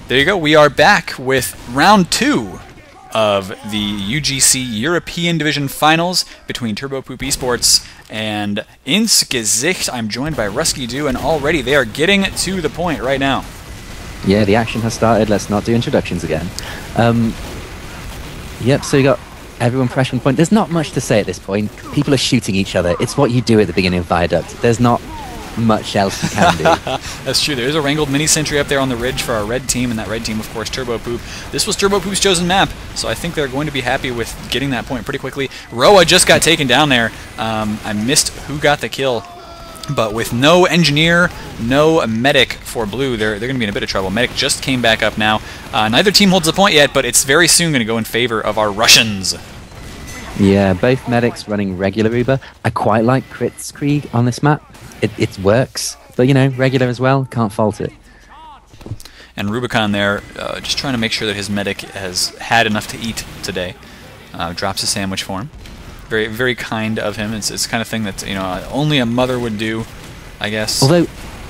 There you go. We are back with round 2 of the UGC European Division Finals between Turbopoop Esports and Gesicht. I'm joined by Ruskeydoo, and already they are getting to the point right now. Yeah, the action has started. Let's not do introductions again. Yep, so you got everyone fresh on point. There's not much to say at this point. People are shooting each other. It's what you do at the beginning of Viaduct. There's not much else you can do. That's true. There's a wrangled mini sentry up there on the ridge for our red team, and that red team, of course, Turbopoop. This was Turbopoop's chosen map, so I think they're going to be happy with getting that point pretty quickly. Roa just got taken down there. I missed who got the kill, but with no engineer, no medic for blue, they're going to be in a bit of trouble. Medic just came back up now. Neither team holds the point yet, but it's very soon going to go in favor of our Russians. Yeah, both medics running regular Uber. I quite like Kritzkrieg on this map. It works, but you know, regular as well, can't fault it. And Rubicon there, just trying to make sure that his medic has had enough to eat today. Drops a sandwich for him. Very, very kind of him. It's the kind of thing that, you know, only a mother would do, I guess. Although,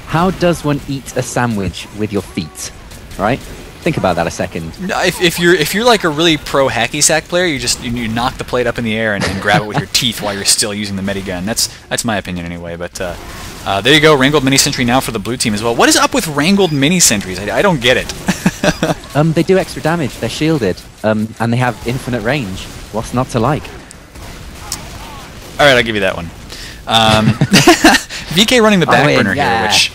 how does one eat a sandwich with your feet, right? Think about that a second. If you're like a really pro hacky sack player, you knock the plate up in the air and grab it with your teeth while you're still using the minigun. That's my opinion anyway. But there you go, wrangled mini sentry now for the blue team as well. What is up with wrangled mini sentries? I don't get it. They do extra damage. They're shielded, and they have infinite range. What's not to like? All right, I'll give you that one. VK running the back burner here, which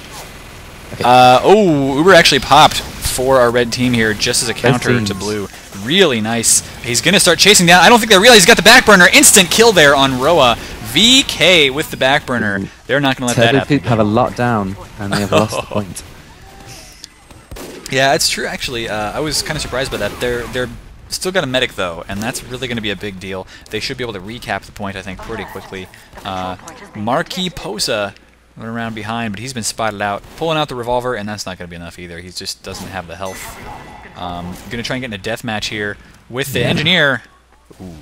Uber actually popped for our red team here just as a counter to blue. Really nice. He's going to start chasing down. I don't think they realize he's got the back burner. Instant kill there on Roa. VK with the back burner. They're not going to let that happen. Turbopoop have a lot down, and they have lost the point. Yeah, it's true, actually. I was kind of surprised by that. They're still got a medic, though, and that's really going to be a big deal. They should be able to recap the point, I think, pretty quickly. Marquis Posa went around behind, but he's been spotted out. Pulling out the revolver, and that's not going to be enough either. He just doesn't have the health. Going to try and get in a death match here with the engineer. Ooh.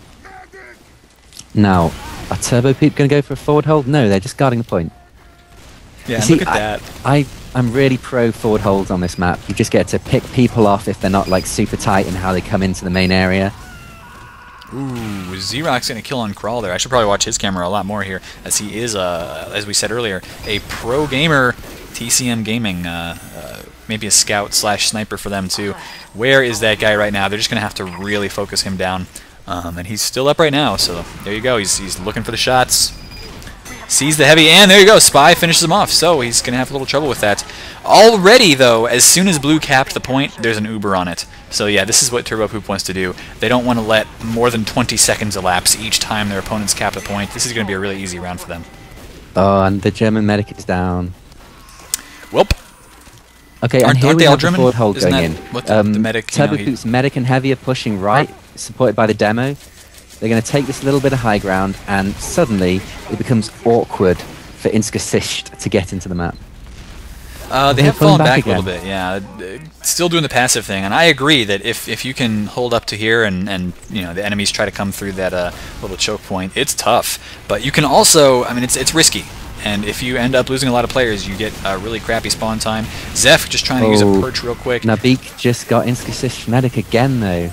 Now, are Turbopoop going to go for a forward hold? No, they're just guarding the point. Yeah, see, look at that. I'm really pro forward holds on this map. You just get to pick people off if they're not like super tight in how they come into the main area. Ooh, Xerox going to kill on Crawl there. I should probably watch his camera a lot more here, as he is, as we said earlier, a pro gamer, TCM Gaming, maybe a scout slash sniper for them too. Where is that guy right now? They're just going to have to really focus him down. And he's still up right now, so there you go. He's looking for the shots. Sees the heavy, and there you go. Spy finishes him off, so he's going to have a little trouble with that. Already, though, as soon as blue capped the point, there's an Uber on it. So yeah, this is what Turbopoop wants to do. They don't want to let more than 20 seconds elapse each time their opponents cap a point. This is going to be a really easy round for them. Oh, and the German medic is down. Welp. Okay, and here we have the forward hold going in. What the medic, Turbopoop's medic and heavy are pushing right, supported by the demo. They're going to take this little bit of high ground, and suddenly it becomes awkward for Gesicht to get into the map. They have fallen back a little bit, yeah. Still doing the passive thing, and I agree that if you can hold up to here and you know the enemies try to come through that little choke point, it's tough. But you can also, I mean, it's risky. And if you end up losing a lot of players, you get a really crappy spawn time. Zeph just trying to use a perch real quick. Nabik just got Gesicht medic again, though.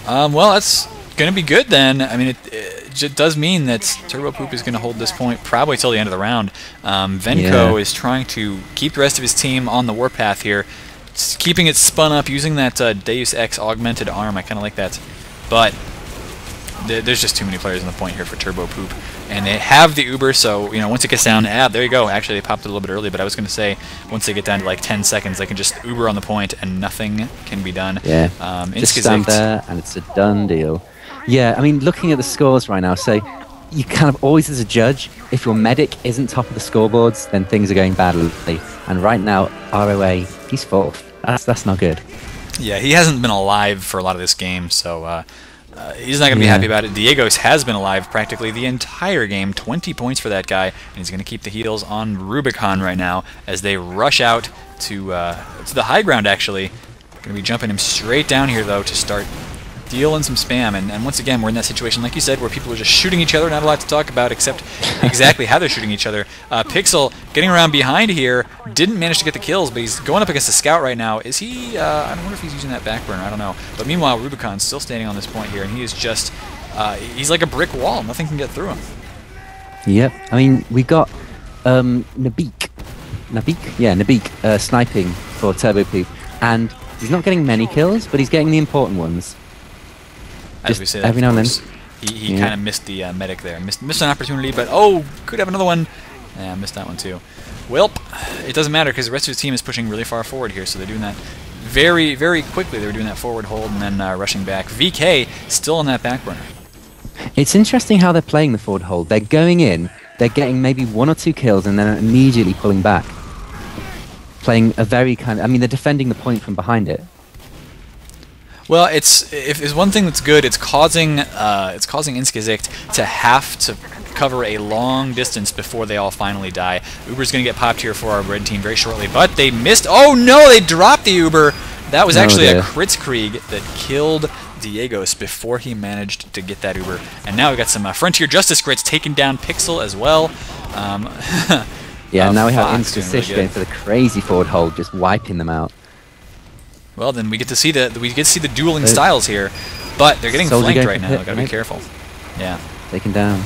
Well, that's going to be good then. I mean, it does mean that Turbopoop is going to hold this point probably till the end of the round. Venko is trying to keep the rest of his team on the warpath here, keeping it spun up, using that Deus Ex augmented arm. I kind of like that. But there's just too many players on the point here for Turbopoop. And they have the Uber, so you know once it gets down, there you go. Actually, they popped it a little bit early, but I was going to say once they get down to like 10 seconds, they can just Uber on the point and nothing can be done. Yeah, just stand there and it's a done deal. Yeah, I mean, looking at the scores right now, so you kind of always, as a judge, if your medic isn't top of the scoreboards, then things are going badly. And right now, ROA, he's fourth. That's not good. Yeah, he hasn't been alive for a lot of this game, so he's not going to be happy about it. Diegos has been alive practically the entire game. 20 points for that guy, and he's going to keep the heels on Rubicon right now as they rush out to the high ground, actually. Going to be jumping him straight down here, though, to start deal in some spam, and once again, we're in that situation, like you said, where people are just shooting each other, not a lot to talk about except exactly how they're shooting each other. Pixel getting around behind here, didn't manage to get the kills, but he's going up against a scout right now. Is he, I wonder if he's using that back burner, I don't know. But meanwhile, Rubicon's still standing on this point here, and he is just, he's like a brick wall, nothing can get through him. Yep, I mean, we got Nabeek, sniping for Turbopoop, and he's not getting many kills, but he's getting the important ones. As we say, every now and then. He kind of missed the medic there. Missed an opportunity, but oh, could have another one. Yeah, missed that one too. Welp, it doesn't matter because the rest of his team is pushing really far forward here, so they're doing that very, very quickly. They were doing that forward hold and then rushing back. VK still on that back burner. It's interesting how they're playing the forward hold. They're going in, they're getting maybe 1 or 2 kills, and then immediately pulling back. Playing a very I mean, they're defending the point from behind it. Well, if there's one thing that's good, it's causing Gesicht to have to cover a long distance before they all finally die. Uber's going to get popped here for our red team very shortly, but they missed. Oh no, they dropped the Uber. That was actually a Kritzkrieg that killed Diegos before he managed to get that Uber. And now we've got some Frontier Justice Grits taking down Pixel as well. Yeah, now we have Gesicht going for the crazy forward hold, just wiping them out. Well, then we get to see the dueling styles here, but they're getting flanked right now. Gotta be careful. Yeah, taken down.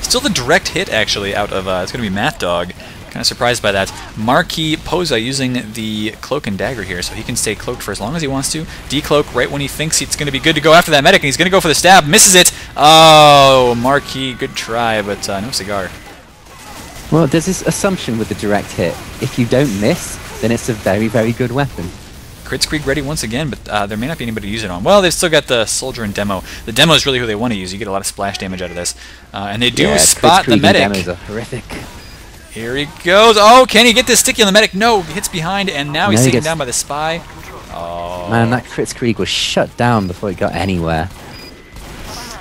Still the direct hit actually out of it's gonna be Matt Dog. Kind of surprised by that. Marquis Posa using the cloak and dagger here, so he can stay cloaked for as long as he wants to. Decloak right when he thinks it's going to be good to go after that medic, and he's going to go for the stab. Misses it. Oh, Marquis, good try, but no cigar. Well, there's this assumption with the direct hit. If you don't miss, then it's a very, very good weapon. Kritzkrieg ready once again, but there may not be anybody to use it on. Well, they've still got the soldier and demo. The demo is really who they want to use. You get a lot of splash damage out of this. And they do spot the medic. And demos are horrific. Here he goes. Oh, can he get this sticky on the medic? No, he hits behind, and now he's taken down by the spy. Oh. Man, that Kritzkrieg was shut down before he got anywhere.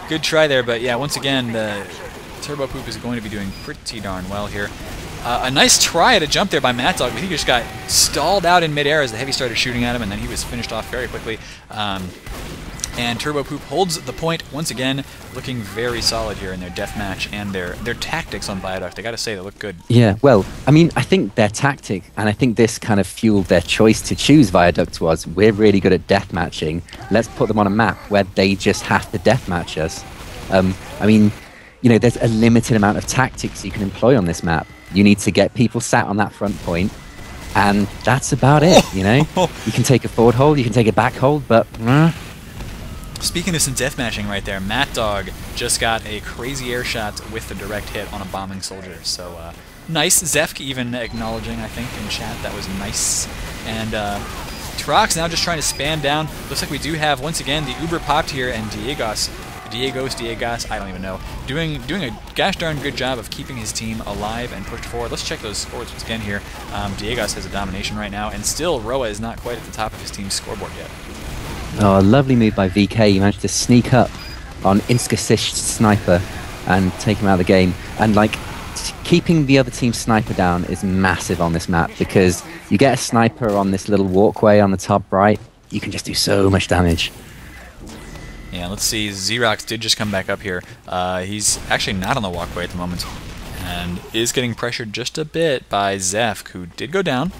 Good try there, but yeah, once again, the Turbopoop is going to be doing pretty darn well here. A nice try at a jump there by Matt Dog, but he just got stalled out in midair as the heavy started shooting at him, and then he was finished off very quickly. And Turbopoop holds the point once again, looking very solid here in their deathmatch and their tactics on Viaduct. I gotta say, they look good. Yeah, well, I mean, I think their tactic, and I think this kind of fueled their choice to choose Viaduct was, we're really good at deathmatching. Let's put them on a map where they just have to deathmatch us. I mean, you know, there's a limited amount of tactics you can employ on this map. You need to get people sat on that front point, and that's about it, you know? You can take a forward hold, you can take a back hold, but... Speaking of some deathmatching right there, Matt Dog just got a crazy air shot with the direct hit on a bombing soldier. So nice. Zefk even acknowledging, I think, in chat. That was nice. And Trox now just trying to spam down. Looks like we do have, once again, the Uber popped here, and Diegos, I don't even know, doing a gosh darn good job of keeping his team alive and pushed forward. Let's check those scores once again here. Diegos has a domination right now, and still Roa is not quite at the top of his team's scoreboard yet. Oh, a lovely move by VK. He managed to sneak up on Gesicht's sniper and take him out of the game. And like, keeping the other team's sniper down is massive on this map, because you get a sniper on this little walkway on the top right, you can just do so much damage. Yeah, let's see. Xerox did just come back up here. He's actually not on the walkway at the moment, and is getting pressured just a bit by Zefk, who did go down.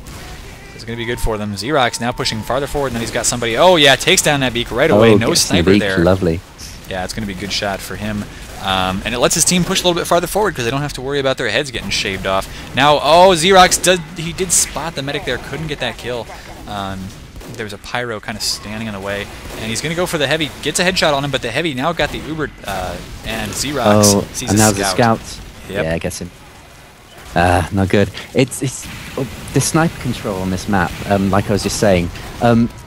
It's going to be good for them. Xerox now pushing farther forward, and then he's got somebody. Oh, yeah, takes down that beak right away. No sniper there. Lovely. Yeah, it's going to be a good shot for him. And it lets his team push a little bit farther forward because they don't have to worry about their heads getting shaved off. Now, oh, Xerox, he did spot the medic there. Couldn't get that kill. There was a pyro kind of standing in the way. And he's going to go for the heavy. Gets a headshot on him, but the heavy now got the Uber. And Xerox sees and a now scout. The scout. Yep. Yeah, I guess him. Not good. It's the sniper control on this map, like I was just saying.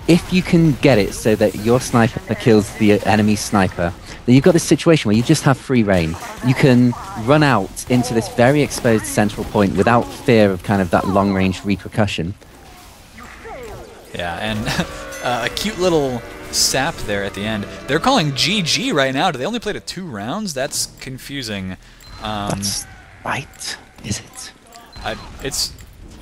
If you can get it so that your sniper kills the enemy sniper, then you've got this situation where you just have free reign. You can run out into this very exposed central point without fear of kind of that long-range repercussion. Yeah, and a cute little sap there at the end. They're calling GG right now. Do they only play to 2 rounds? That's confusing. That's right. Is it?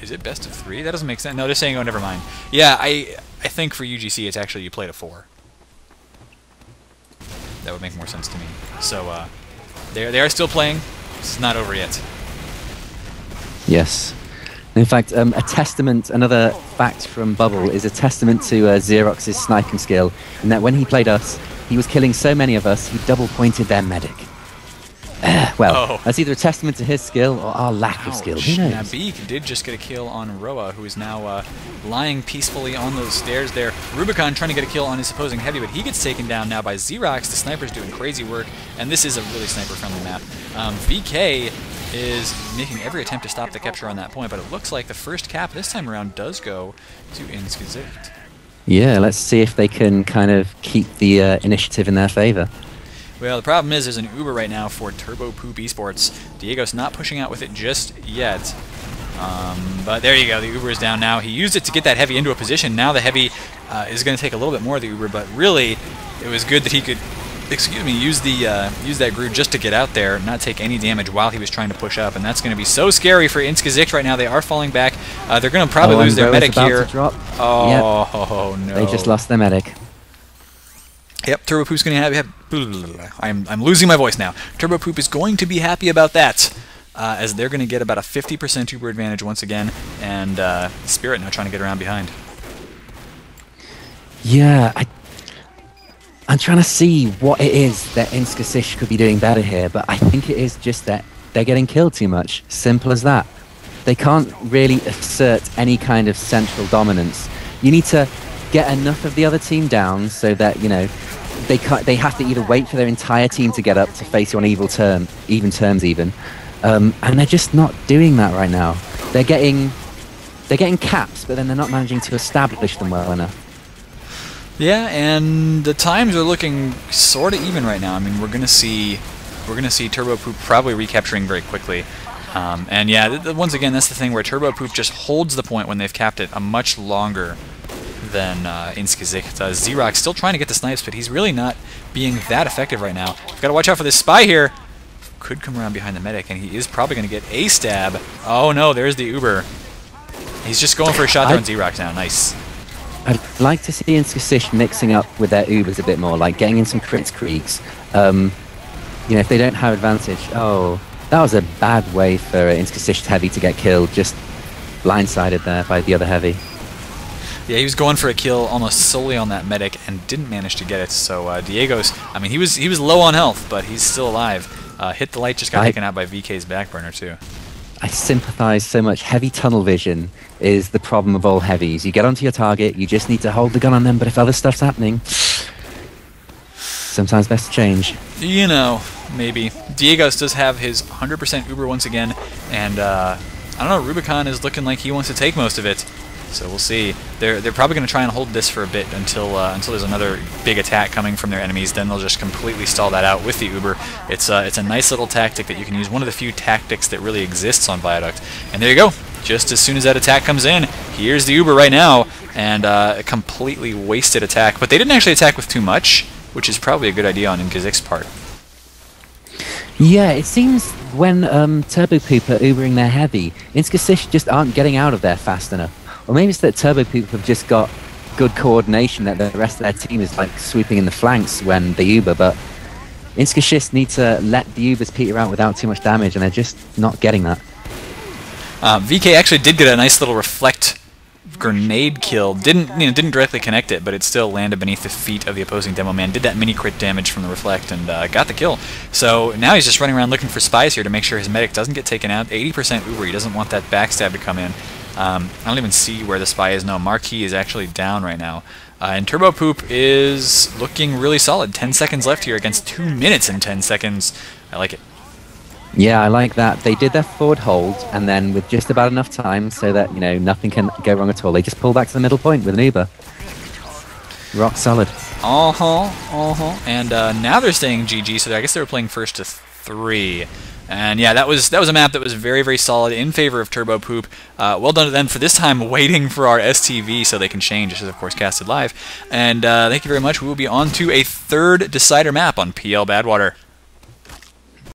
Is it best of 3? That doesn't make sense. No, they're saying, oh, never mind. Yeah, I think for UGC it's actually you play to 4. That would make more sense to me. So they are still playing. It's not over yet. Yes. In fact, another fact from Bubble is a testament to Xerox's sniping skill, in that when he played us, he was killing so many of us, he double-pointed their medic. That's either a testament to his skill or our lack of skill. Who knows? Now, Beak did just get a kill on Roa, who is now lying peacefully on those stairs there. Rubicon trying to get a kill on his opposing heavy, but he gets taken down now by Xerox. The sniper's doing crazy work, and this is a really sniper-friendly map. VK is making every attempt to stop the capture on that point, but it looks like the first cap this time around does go to Gesicht. Yeah, let's see if they can kind of keep the initiative in their favor. Well, the problem is there's an Uber right now for Turbopoop Esports. Diego's not pushing out with it just yet. But there you go, the Uber is down now. He used it to get that heavy into a position. Now the heavy is going to take a little bit more of the Uber, but really it was good that he could, use that Groot just to get out there, not take any damage while he was trying to push up, and that's going to be so scary for Gesicht right now. They are falling back. They're going to probably lose their medic here. Oh, yep. No. They just lost their medic. Yep, Turbopoop's going to have... I'm losing my voice now. Turbopoop is going to be happy about that, as they're going to get about a 50% Uber advantage once again, and Spirit now trying to get around behind. Yeah, I'm trying to see what it is that Gesicht could be doing better here, but I think it is just that they're getting killed too much. Simple as that. They can't really assert any kind of central dominance. You need to get enough of the other team down so that, you know, they have to either wait for their entire team to get up to face you on even terms, and they're just not doing that right now. They're getting caps, but then they're not managing to establish them well enough. Yeah, and the times are looking sort of even right now. I mean, we're gonna see Turbopoop probably recapturing very quickly. And yeah, once again, that's the thing where Turbopoop just holds the point when they've capped it a much longer than Gesicht does. Xerox still trying to get the snipes, but he's really not being that effective right now. We've got to watch out for this spy here. Could come around behind the medic, and he is probably going to get a stab. Oh no, there's the Uber. He's just going for a shot there on Xerox now. Nice. I'd like to see Gesicht mixing up with their Ubers a bit more, like getting in some crits creeks. You know, if they don't have advantage. Oh, that was a bad way for Gesicht heavy to get killed. Just blindsided there by the other heavy. Yeah, he was going for a kill almost solely on that medic and didn't manage to get it. So Diego's, I mean, he was low on health, but he's still alive. Hit the light, just got taken out by VK's backburner too. I sympathize so much. Heavy tunnel vision is the problem of all heavies. You get onto your target, you just need to hold the gun on them, but if other stuff's happening, sometimes best to change. You know, maybe. Diego's does have his 100% Uber once again, and I don't know, Rubicon is looking like he wants to take most of it. So we'll see. They're probably going to try and hold this for a bit until there's another big attack coming from their enemies. Then they'll just completely stall that out with the Uber. It's a nice little tactic that you can use. One of the few tactics that really exists on Viaduct. And there you go. Just as soon as that attack comes in, here's the Uber right now, and a completely wasted attack. But they didn't actually attack with too much, which is probably a good idea on Gesicht's part. Yeah, it seems when Turbopoop are Ubering their heavy, Gesicht just aren't getting out of there fast enough. Or maybe it's that Turbopoop have just got good coordination, that the rest of their team is like swooping in the flanks when they Uber, but Gesicht need to let the Ubers peter out without too much damage, and they're just not getting that. VK actually did get a nice little reflect grenade kill. Didn't directly connect it, but it still landed beneath the feet of the opposing demo man. Did that mini crit damage from the reflect and got the kill. So now he's just running around looking for spies here to make sure his medic doesn't get taken out. 80% Uber. He doesn't want that backstab to come in. I don't even see where the spy is. No, Marquis is actually down right now. And Turbopoop is looking really solid. 10 seconds left here against 2 minutes and 10 seconds. I like it. Yeah, I like that. They did their forward hold, and then with just about enough time so that, you know, nothing can go wrong at all, they just pull back to the middle point with an Uber. Rock solid. And now they're staying GG, so I guess they were playing first to 3. And yeah, that was a map that was very, very solid in favor of Turbopoop. Well done to them for this time waiting for our STV so they can change. This is, of course, casted live. And thank you very much. We will be on to a third decider map on PL Badwater.